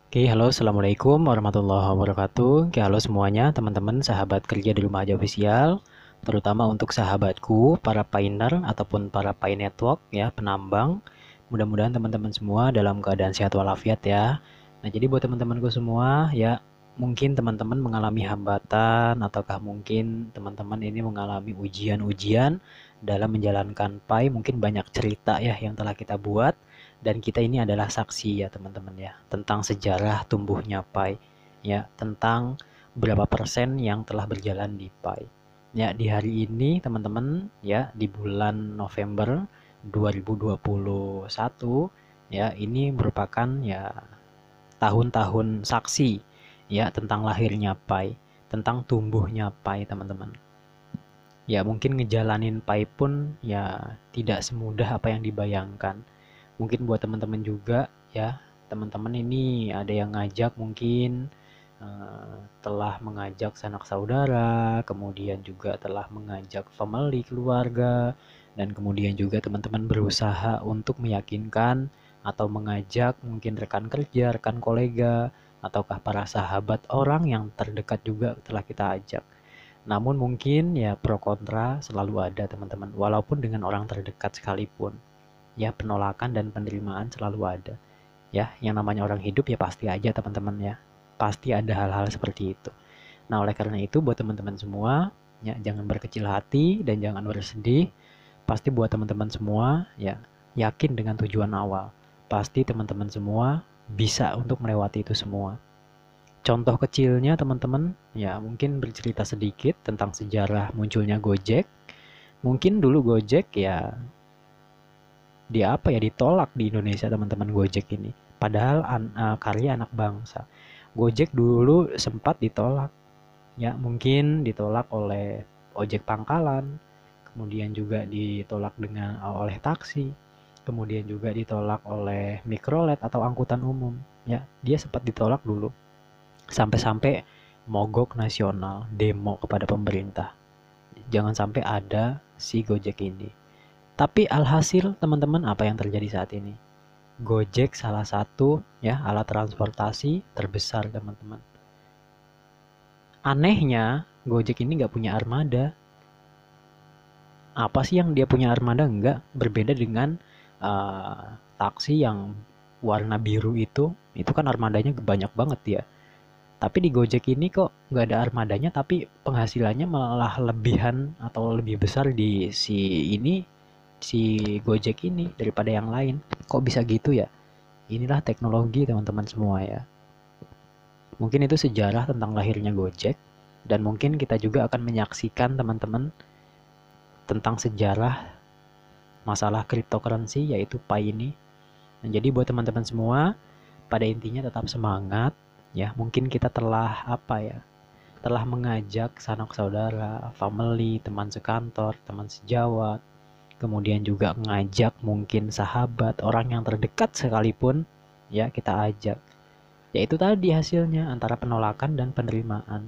Oke, halo, assalamualaikum warahmatullahi wabarakatuh. Oke, halo semuanya, teman-teman, sahabat kerja di rumah aja official, terutama untuk sahabatku, para pioneer ataupun para pi network ya, penambang. Mudah-mudahan teman-teman semua dalam keadaan sehat walafiat ya. Nah, jadi buat teman-temanku semua, ya mungkin teman-teman mengalami hambatan ataukah mungkin teman-teman ini mengalami ujian-ujian dalam menjalankan pi, mungkin banyak cerita ya yang telah kita buat dan kita ini adalah saksi ya teman-teman ya tentang sejarah tumbuhnya Pi ya tentang berapa persen yang telah berjalan di Pi ya di hari ini teman-teman ya di bulan November 2021 ya ini merupakan ya tahun-tahun saksi ya tentang lahirnya Pi, tentang tumbuhnya Pi teman-teman. Ya mungkin ngejalanin Pi pun ya tidak semudah apa yang dibayangkan. Mungkin buat teman-teman juga ya, teman-teman ini ada yang ngajak mungkin telah mengajak sanak saudara, kemudian juga telah mengajak family, keluarga, dan kemudian juga teman-teman berusaha untuk meyakinkan atau mengajak mungkin rekan kerja, rekan kolega, ataukah para sahabat orang yang terdekat juga telah kita ajak. Namun mungkin ya pro kontra selalu ada teman-teman, walaupun dengan orang terdekat sekalipun ya penolakan dan penerimaan selalu ada ya yang namanya orang hidup ya pasti aja teman-teman ya pasti ada hal-hal seperti itu. Nah oleh karena itu buat teman-teman semua ya jangan berkecil hati dan jangan bersedih, pasti buat teman-teman semua ya yakin dengan tujuan awal, pasti teman-teman semua bisa untuk melewati itu semua. Contoh kecilnya teman-teman ya mungkin bercerita sedikit tentang sejarah munculnya Gojek. Mungkin dulu Gojek ya dia apa ya ditolak di Indonesia teman-teman Gojek ini. Padahal karya anak bangsa. Gojek dulu sempat ditolak. Ya mungkin ditolak oleh ojek pangkalan, kemudian juga ditolak dengan oleh taksi, kemudian juga ditolak oleh mikrolet atau angkutan umum. Ya dia sempat ditolak dulu. Sampai-sampai mogok nasional, demo kepada pemerintah. Jangan sampai ada si Gojek ini. Tapi alhasil teman-teman apa yang terjadi saat ini? Gojek salah satu ya alat transportasi terbesar teman-teman. Anehnya Gojek ini nggak punya armada. Apa sih yang dia punya armada? Enggak. Berbeda dengan taksi yang warna biru itu kan armadanya banyak banget ya. Tapi di Gojek ini kok nggak ada armadanya, tapi penghasilannya malah lebihan atau lebih besar di si Gojek ini daripada yang lain. Kok bisa gitu ya? Inilah teknologi teman-teman semua ya. Mungkin itu sejarah tentang lahirnya Gojek dan mungkin kita juga akan menyaksikan teman-teman tentang sejarah masalah cryptocurrency yaitu Pi ini. Nah, jadi buat teman-teman semua pada intinya tetap semangat ya. Mungkin kita telah apa ya? Telah mengajak sanak saudara, family, teman sekantor, teman sejawat, kemudian juga ngajak mungkin sahabat, orang yang terdekat sekalipun ya kita ajak. Yaitu tadi hasilnya antara penolakan dan penerimaan.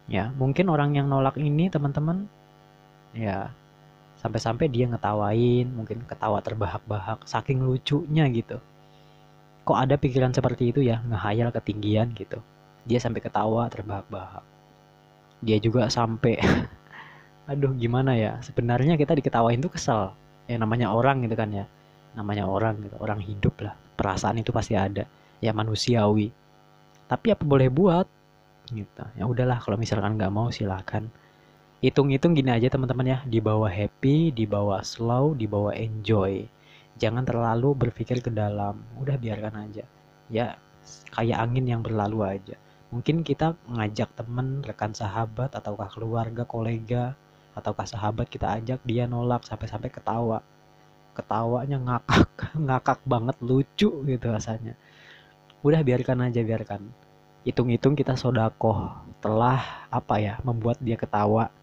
Ya, mungkin orang yang nolak ini teman-teman ya sampai-sampai dia ngetawain, mungkin ketawa terbahak-bahak saking lucunya gitu. Kok ada pikiran seperti itu ya, ngehayal ketinggian gitu. Dia sampai ketawa terbahak-bahak. Dia juga sampai aduh gimana ya, sebenarnya kita diketawain tuh kesel. Ya namanya orang gitu kan ya. Namanya orang gitu, orang hidup lah. Perasaan itu pasti ada. Ya manusiawi. Tapi apa boleh buat gitu. Ya udahlah kalau misalkan nggak mau silakan. Hitung-hitung gini aja teman-teman ya, dibawa happy, dibawa slow, dibawa enjoy. Jangan terlalu berpikir ke dalam, udah biarkan aja. Ya, kayak angin yang berlalu aja. Mungkin kita ngajak teman, rekan sahabat, ataukah keluarga, kolega, ataukah sahabat kita ajak, dia nolak sampai-sampai ketawa. Ketawanya ngakak, ngakak banget, lucu gitu rasanya. Udah biarkan aja, biarkan. Hitung-hitung kita sodakoh telah apa ya, membuat dia ketawa,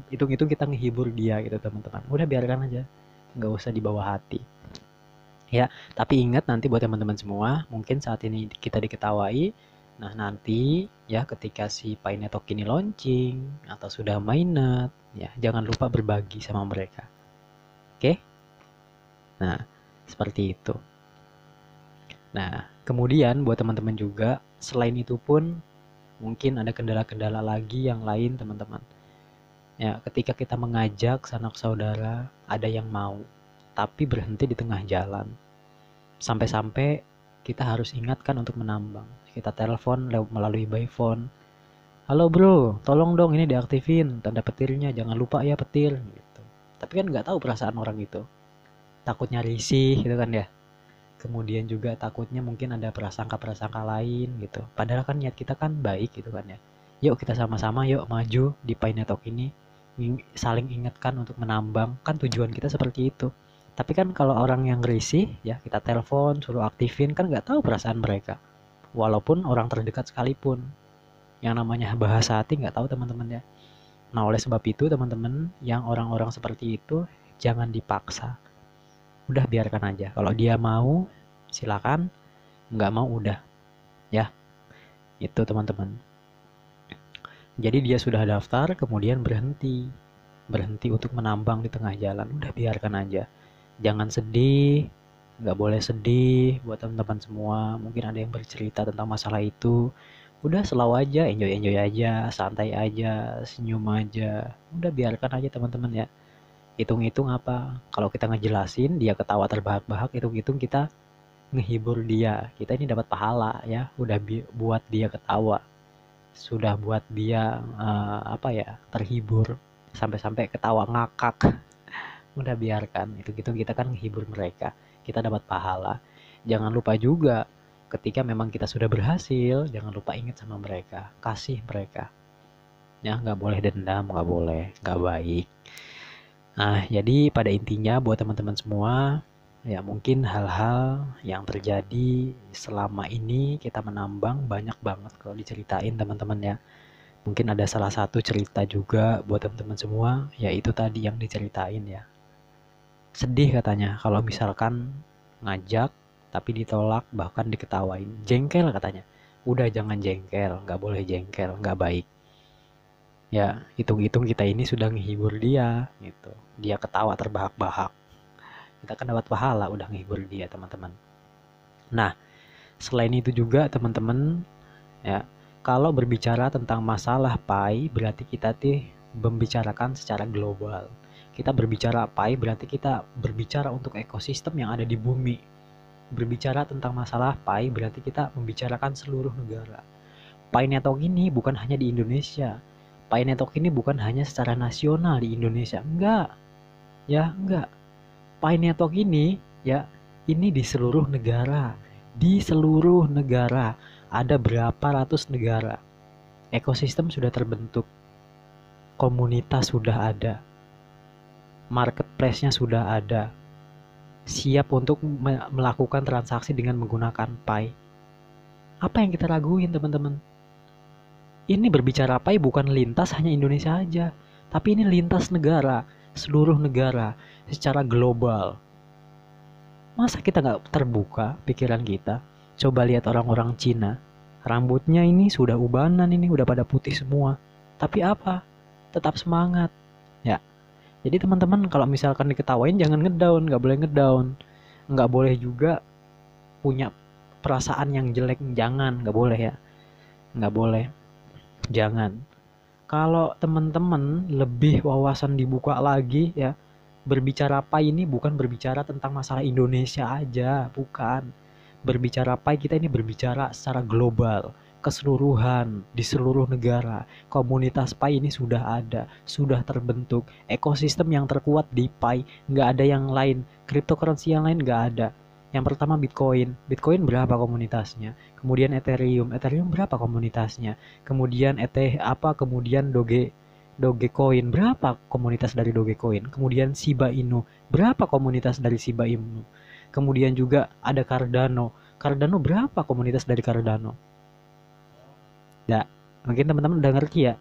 hitung-hitung kita ngehibur dia gitu teman-teman. Udah biarkan aja, nggak usah dibawa hati ya. Tapi ingat nanti buat teman-teman semua, mungkin saat ini kita diketawai, nah nanti ya ketika si Painetok ini launching atau sudah mainnet ya jangan lupa berbagi sama mereka. Oke, nah seperti itu. Nah Kemudian buat teman-teman juga, selain itu pun mungkin ada kendala-kendala lagi yang lain teman-teman. Ya, ketika kita mengajak sanak saudara, ada yang mau, tapi berhenti di tengah jalan. Sampai-sampai kita harus ingatkan untuk menambang. Kita telepon melalui by phone. Halo bro, tolong dong ini diaktifin tanda petirnya, jangan lupa ya petir. Gitu. Tapi kan nggak tahu perasaan orang itu. Takutnya risih gitu kan ya. Kemudian juga takutnya mungkin ada prasangka-prasangka lain gitu. Padahal kan niat kita kan baik gitu kan ya. Yuk kita sama-sama yuk maju di Pi Network ini. Saling ingatkan untuk menambang. Kan tujuan kita seperti itu. Tapi kan kalau orang yang risih ya kita telepon suruh aktifin kan nggak tahu perasaan mereka. Walaupun orang terdekat sekalipun. Yang namanya bahasa hati nggak tahu teman-teman ya. Nah oleh sebab itu teman-teman yang orang-orang seperti itu jangan dipaksa. Udah biarkan aja. Kalau dia mau silakan, nggak mau udah ya. Itu teman-teman. Jadi dia sudah daftar kemudian berhenti untuk menambang di tengah jalan. Udah biarkan aja. Jangan sedih, nggak boleh sedih buat teman-teman semua. Mungkin ada yang bercerita tentang masalah itu. Udah selalu aja, enjoy aja, santai aja, senyum aja. Udah biarkan aja teman-teman ya. Hitung-hitung apa? Kalau kita ngejelasin, dia ketawa terbahak-bahak, hitung-hitung kita ngehibur dia. Kita ini dapat pahala ya, udah buat dia ketawa. Sudah buat dia terhibur sampai-sampai ketawa ngakak. Udah biarkan, hitung-hitung kita kan ngehibur mereka. Kita dapat pahala. Jangan lupa juga ketika memang kita sudah berhasil, jangan lupa ingat sama mereka, kasih mereka. Ya, nggak boleh dendam, nggak boleh, nggak baik. Nah, jadi pada intinya buat teman-teman semua, ya mungkin hal-hal yang terjadi selama ini kita menambang banyak banget kalau diceritain teman-teman ya. Mungkin ada salah satu cerita juga buat teman-teman semua, yaitu tadi yang diceritain ya. Sedih katanya kalau misalkan ngajak tapi ditolak bahkan diketawain. Jengkel katanya. Udah jangan jengkel, nggak boleh jengkel, nggak baik. Ya, hitung-hitung kita ini sudah menghibur dia gitu. Dia ketawa terbahak-bahak. Kita kan dapat pahala udah menghibur dia, teman-teman. Nah, selain itu juga teman-teman ya, kalau berbicara tentang masalah Pi berarti kita membicarakan secara global. Kita berbicara Pi berarti kita berbicara untuk ekosistem yang ada di bumi. Berbicara tentang masalah Pi berarti kita membicarakan seluruh negara. Pi Network ini bukan hanya di Indonesia. Pi Network ini bukan hanya secara nasional di Indonesia, enggak. Ya, enggak. Pi Network ini ya, ini di seluruh negara. Di seluruh negara, ada berapa ratus negara. Ekosistem sudah terbentuk. Komunitas sudah ada. Marketplace-nya sudah ada. Siap untuk melakukan transaksi dengan menggunakan Pi. Apa yang kita raguin, teman-teman? Ini berbicara Pi bukan lintas hanya Indonesia aja, tapi ini lintas negara, seluruh negara, secara global. Masa kita nggak terbuka pikiran kita? Coba lihat orang-orang Cina, rambutnya ini sudah ubanan ini, udah pada putih semua. Tapi apa? Tetap semangat. Ya, jadi teman-teman kalau misalkan diketawain jangan ngedown, nggak boleh ngedown. Nggak boleh juga punya perasaan yang jelek, jangan, nggak boleh ya. Nggak boleh. Jangan. Kalau teman-teman lebih wawasan dibuka lagi ya, berbicara Pi ini bukan berbicara tentang masalah Indonesia aja, bukan. Berbicara Pi kita ini berbicara secara global, keseluruhan, di seluruh negara. Komunitas Pi ini sudah ada, sudah terbentuk. Ekosistem yang terkuat di Pi, nggak ada yang lain. Cryptocurrency yang lain nggak ada. Yang pertama Bitcoin berapa komunitasnya? Kemudian Ethereum berapa komunitasnya? Kemudian kemudian Dogecoin berapa komunitas dari Dogecoin? Kemudian Shiba Inu berapa komunitas dari Shiba Inu? Kemudian juga ada Cardano berapa komunitas dari Cardano? Ya, mungkin teman-teman udah ngerti ya.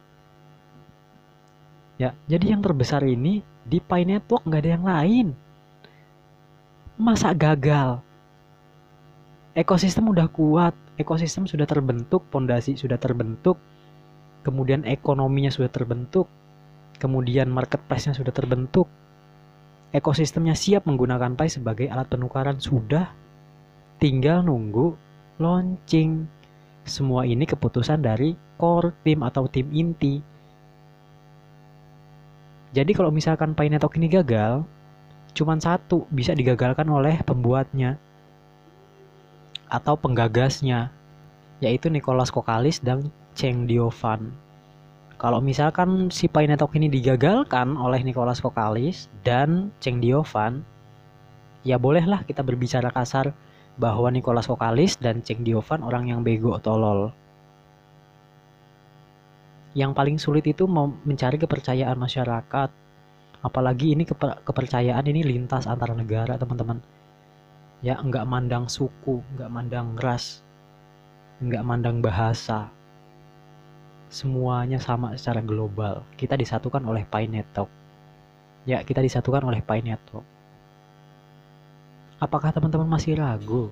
Ya, jadi yang terbesar ini di Pi Network nggak ada yang lain. Masa gagal? Ekosistem udah kuat, ekosistem sudah terbentuk, fondasi sudah terbentuk, kemudian ekonominya sudah terbentuk, kemudian marketplace-nya sudah terbentuk, ekosistemnya siap menggunakan Pi sebagai alat penukaran sudah, tinggal nunggu launching. Semua ini keputusan dari core team atau tim inti. Jadi kalau misalkan Pi Network ini gagal, cuman satu bisa digagalkan oleh pembuatnya atau penggagasnya, yaitu Nicholas Kokalis dan Cheng Diovan. Kalau misalkan si Pi Network ini digagalkan oleh Nicholas Kokalis dan Cheng Diovan, ya bolehlah kita berbicara kasar bahwa Nicholas Kokalis dan Cheng Diovan orang yang bego tolol. Yang paling sulit itu mencari kepercayaan masyarakat. Apalagi ini kepercayaan ini lintas antar negara, teman-teman. Ya, nggak mandang suku, nggak mandang ras, nggak mandang bahasa. Semuanya sama secara global. Kita disatukan oleh Pi Network. Ya, kita disatukan oleh Pi Network. Apakah teman-teman masih ragu?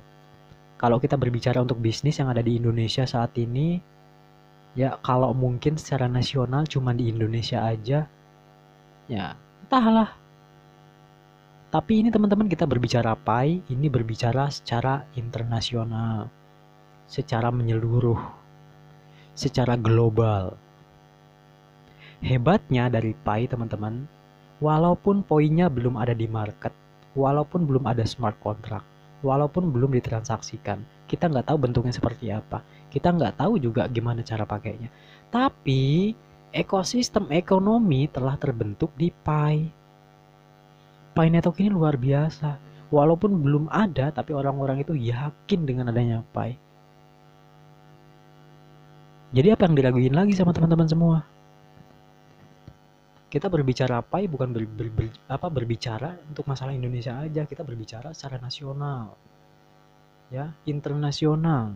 Kalau kita berbicara untuk bisnis yang ada di Indonesia saat ini, ya kalau mungkin secara nasional cuma di Indonesia aja, ya entahlah. Tapi ini teman-teman, kita berbicara Pi, ini berbicara secara internasional, secara menyeluruh, secara global. Hebatnya dari Pi teman-teman, walaupun poinnya belum ada di market, walaupun belum ada smart contract, walaupun belum ditransaksikan, kita nggak tahu bentuknya seperti apa, kita nggak tahu juga gimana cara pakainya. Tapi ekosistem ekonomi telah terbentuk di Pi. Pi Network ini luar biasa. Walaupun belum ada, tapi orang-orang itu yakin dengan adanya Pi. Jadi apa yang diraguin lagi sama teman-teman semua? Kita berbicara Pi bukan berbicara untuk masalah Indonesia aja, kita berbicara secara nasional, ya, internasional,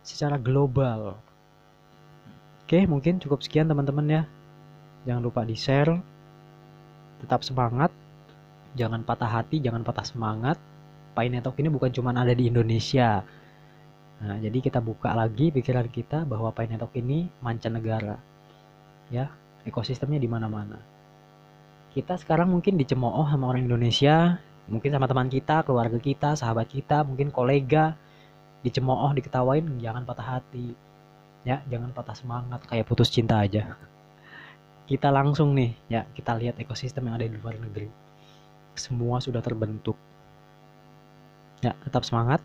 secara global. Oke, mungkin cukup sekian teman-teman ya. Jangan lupa di-share. Tetap semangat, jangan patah hati, jangan patah semangat. Pi Network ini bukan cuma ada di Indonesia. Nah, jadi kita buka lagi pikiran kita bahwa Pi Network ini mancanegara, ya. Ekosistemnya di mana-mana. Kita sekarang mungkin dicemooh sama orang Indonesia, mungkin sama teman kita, keluarga kita, sahabat kita, mungkin kolega, dicemooh, diketawain, jangan patah hati. Ya, jangan patah semangat kayak putus cinta aja. Kita langsung nih, ya, kita lihat ekosistem yang ada di luar negeri. Semua sudah terbentuk. Ya, tetap semangat.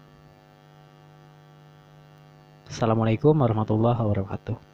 Assalamualaikum warahmatullahi wabarakatuh.